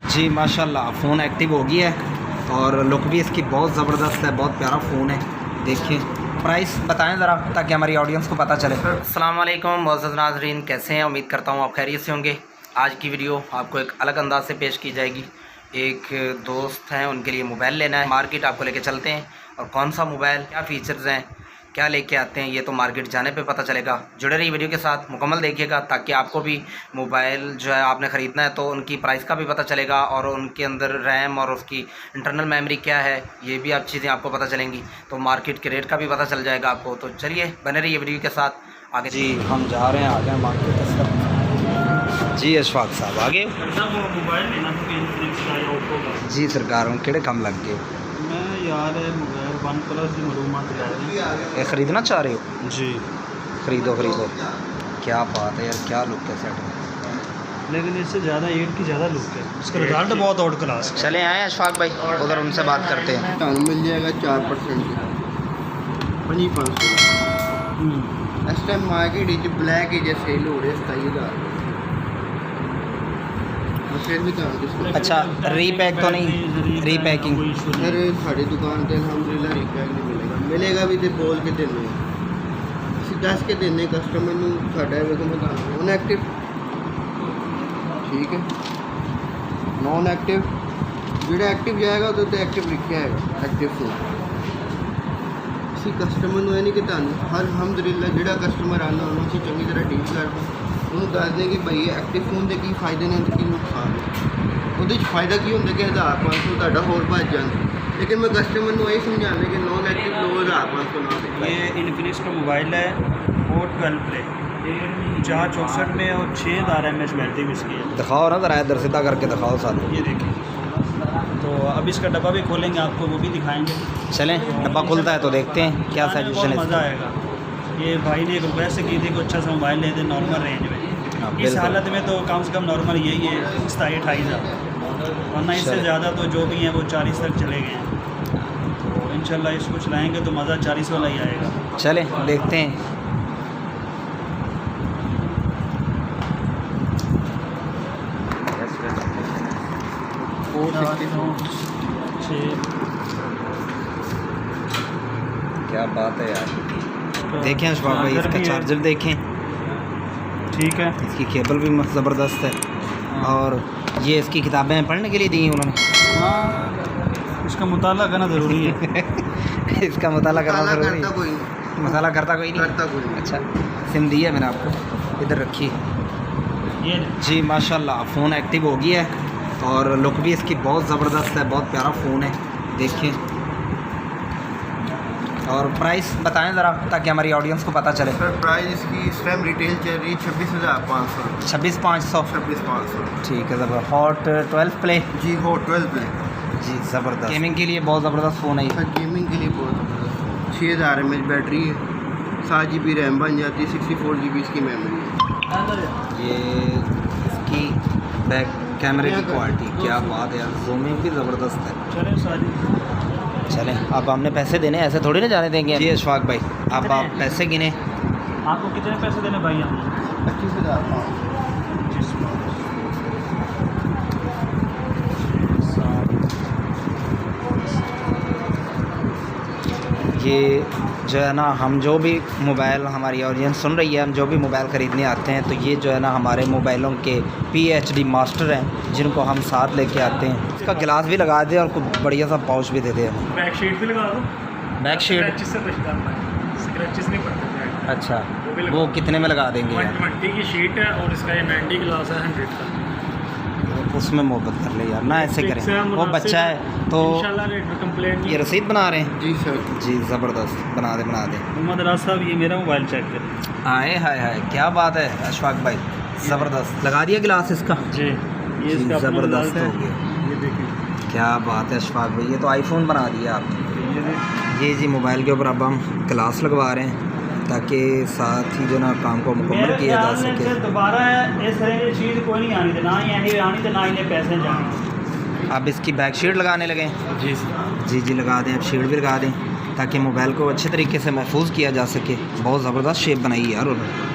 जी माशाल्लाह phone active हो गया है और लुक भी इसकी बहुत ज़बरदस्त है, बहुत प्यारा फ़ोन है। देखिए प्राइस बताएं ज़रा ताकि हमारी ऑडियंस को पता चले। अस्सलाम वालेकुम मुअज़्ज़ज़ नाज़रीन, कैसे हैं? उम्मीद करता हूँ आप खैरियत से होंगे। आज की वीडियो आपको एक अलग अंदाज से पेश की जाएगी। एक दोस्त हैं, उनके लिए मोबाइल लेना है। मार्केट आपको लेके चलते हैं और कौन सा मोबाइल, क्या फ़ीचर्स हैं, क्या लेके आते हैं, ये तो मार्केट जाने पे पता चलेगा। जुड़े रहिए वीडियो के साथ, मुकम्मल देखिएगा ताकि आपको भी मोबाइल जो है आपने ख़रीदना है तो उनकी प्राइस का भी पता चलेगा और उनके अंदर रैम और उसकी इंटरनल मेमोरी क्या है, ये भी आप चीज़ें आपको पता चलेंगी। तो मार्केट के रेट का भी पता चल जाएगा आपको। तो चलिए बने रहिए वीडियो के साथ आगे। जी हम जा रहे हैं आगे मार्केट के साथ। जी अशफाक साहब आगे मोबाइल लेना जी सरकार हम केड़े काम लग गए। मैं यार मोबाइल वन प्लस की मालूमात ले रहे हैं। ये ख़रीदना चाह रहे हो? जी ख़रीदो ख़रीदो। क्या बात है यार, क्या लुक है सेट में। लेकिन इससे ज़्यादा 8 की ज़्यादा लुक है, इसका रिजल्ट बहुत आउट क्लास है। चले आए अशफाक भाई, उधर उनसे बात करते हैं। मिल जाएगा 4% की 500 इस टाइम मार्केट ब्लैक ही जैसे सेल हो रहे 27,000 फिर भी अच्छा रीपैक तो नहीं? रीपैकिंग सर साड़ी दुकान पर अलहमदुलिल्लाह रीपैक नहीं मिलेगा, मिलेगा भी तो बोल के देने ਅਸੀਂ ਦੱਸ ਕੇ ਦੇने ਕਸਟਮਰ ਨੂੰ ਸਾਡਾ ਵੇਖੋ ਮੈਂ ਤੁਹਾਨੂੰ ਨੋਨ ਐਕਟਿਵ ਠੀਕ ਹੈ ਨੋਨ ਐਕਟਿਵ ਜਿਹੜਾ ਐਕਟਿਵ ਜਾਏਗਾ ਉਹਦੇ ਤੇ ਐਕਟਿਵ ਲਿਖਿਆ ਹੈਗਾ ਐਕਟਿਵ ਫੋਨ। ਅਸੀਂ ਕਸਟਮਰ ਨੂੰ ਇਹ ਨਹੀਂ ਕਿ ਤੁਹਾਨੂੰ ਹਰ ਅਲਹਮਦੁਲਿल्लाह ਜਿਹੜਾ ਕਸਟਮਰ ਆਉਂਦਾ ਉਹਨੂੰ ਅਸੀਂ ਚੰਗੀ ਤਰ੍ਹਾਂ ਡੀਲ ਕਰਦੇ ਉਹਨੂੰ ਦੱਸਦੇ ਕਿ ਭਾਈ ਐਕਟਿਵ ਫੋਨ ਦੇ ਕੀ ਫਾਇਦੇ ਨੇ ਤੇ ਕੀ ਨੁਕਸਾਨ ਨੇ। ਉਹਦੇ 'ਚ ਫਾਇਦਾ ਕੀ ਹੁੰਦਾ ਕਿ 1500 ਤੁਹਾਡਾ ਹੋਰ ਬਚ ਜਾਂਦਾ, लेकिन मैं कस्टमर को यही समझाने कि नॉन एक्टिव लो 1500 ना दे। ये इन्फिनिक्स का मोबाइल है, 412 प्ले 464 में और 6000 mAh बैटरी में इसकी है। दिखाओ ना ज़रा इधर सीधा करके दिखाओ साथ। ये देखिए, तो अब इसका डब्बा भी खोलेंगे, आपको वो भी दिखाएंगे। चलें डब्बा खुलता है तो देखते हैं क्या सजेशन है। मज़ा आएगा। ये भाई ने एक रिक्वेस्ट की थी कि अच्छा सा मोबाइल ले दे नॉर्मल रेंज में। इस हालत में तो कम से कम नॉर्मल यही है 27-28 हज़ार, वरना इससे ज़्यादा तो जो भी हैं वो 40 तक चले गए हैं। तो इंशाल्लाह इसको चलाएँगे तो मज़ा 40 वाला ही आएगा। चलें देखते हैं। क्या बात है यार, देखें अशफाक भाई इसका चार्जर देखें, ठीक है, इसकी केबल भी ज़बरदस्त है और ये इसकी किताबें पढ़ने के लिए दी हैं उन्होंने। हाँ इसका मुताला करना ज़रूरी है। इसका मुताला करना ज़रूरी करता है। कोई नहीं, मसाला करता कोई नहीं? करता कोई नहीं। अच्छा सिम दी है मैंने आपको, इधर रखी। ये जी माशाल्लाह फ़ोन एक्टिव हो गया है और लुक भी इसकी बहुत ज़बरदस्त है, बहुत प्यारा फ़ोन है। देखिए और प्राइस बताएं ज़रा ताकि हमारी ऑडियंस को पता चले। सर प्राइस इसकी इस टाइम रिटेल चल रही है 26,500 26,500 26,500 ठीक है। ज़बर हॉट 12 प्ले जी हो 12 प्ले जी ज़बरदस्त, गेमिंग के लिए बहुत ज़बरदस्त फ़ोन है ये। सर गेमिंग के लिए बहुत ज़बरदस्त 6000 mAh बैटरी है, 7 GB रैम बन जाती है, 64 GB इसकी मेमोरी है। ये इसकी बैक कैमरे की क्वालिटी क्या बात है यार, जूमिंग भी ज़बरदस्त है। चले सारी चलें अब हमने पैसे देने, ऐसे थोड़ी ना जाने देंगे। जी अशफाक भाई अब आप पैसे गिने। आपको कितने पैसे देने भाई? हमने 25,500 ये जो है ना, हम जो भी मोबाइल, हमारी ऑडियंस सुन रही है, हम जो भी मोबाइल ख़रीदने आते हैं तो ये जो है ना हमारे मोबाइलों के PhD मास्टर हैं जिनको हम साथ लेके आते हैं। इसका गिलास भी लगा दे और कुछ बढ़िया सा पाउच भी दे दे हमें। बैक शीट भी लगा दो। बैक शीट से स्क्रैचेस नहीं पड़ते। अच्छा वो कितने में लगा देंगे यार? 120 की शीट है और इसका ये 90 ग्लास है 100 का। उसमें मोहब्बत कर ले यार ना, ऐसे करें। वो बच्चा है तो ये रसीद बना रहे हैं। जी सर जी ज़बरदस्त, बना दे बना दे। मोहम्मद राज साहब ये मेरा मोबाइल चेक करें। आए हाय हाय क्या बात है अशफाक भाई, ज़बरदस्त लगा दिया गिलास इसका। जी ये इसका ज़बरदस्त हो गया, ये देखिए क्या बात है अशफाक भाई, ये तो आईफोन बना दिया आपने। ये जी मोबाइल के ऊपर अब हम ग्लास लगवा रहे हैं ताकि साथ ही जो ना काम को मुकम्मल किया जा सके। दोबारा इस तरह की चीज़ कोई नहीं आनी थी, ना ही आनी थी ना ही पैसे जाने। अब इसकी बैक शीट लगाने लगे। जी जी जी लगा दें, अब शीट भी लगा दें ताकि मोबाइल को अच्छे तरीके से महफूज किया जा सके। बहुत ज़बरदस्त शेप बनाई है यार उन्होंने।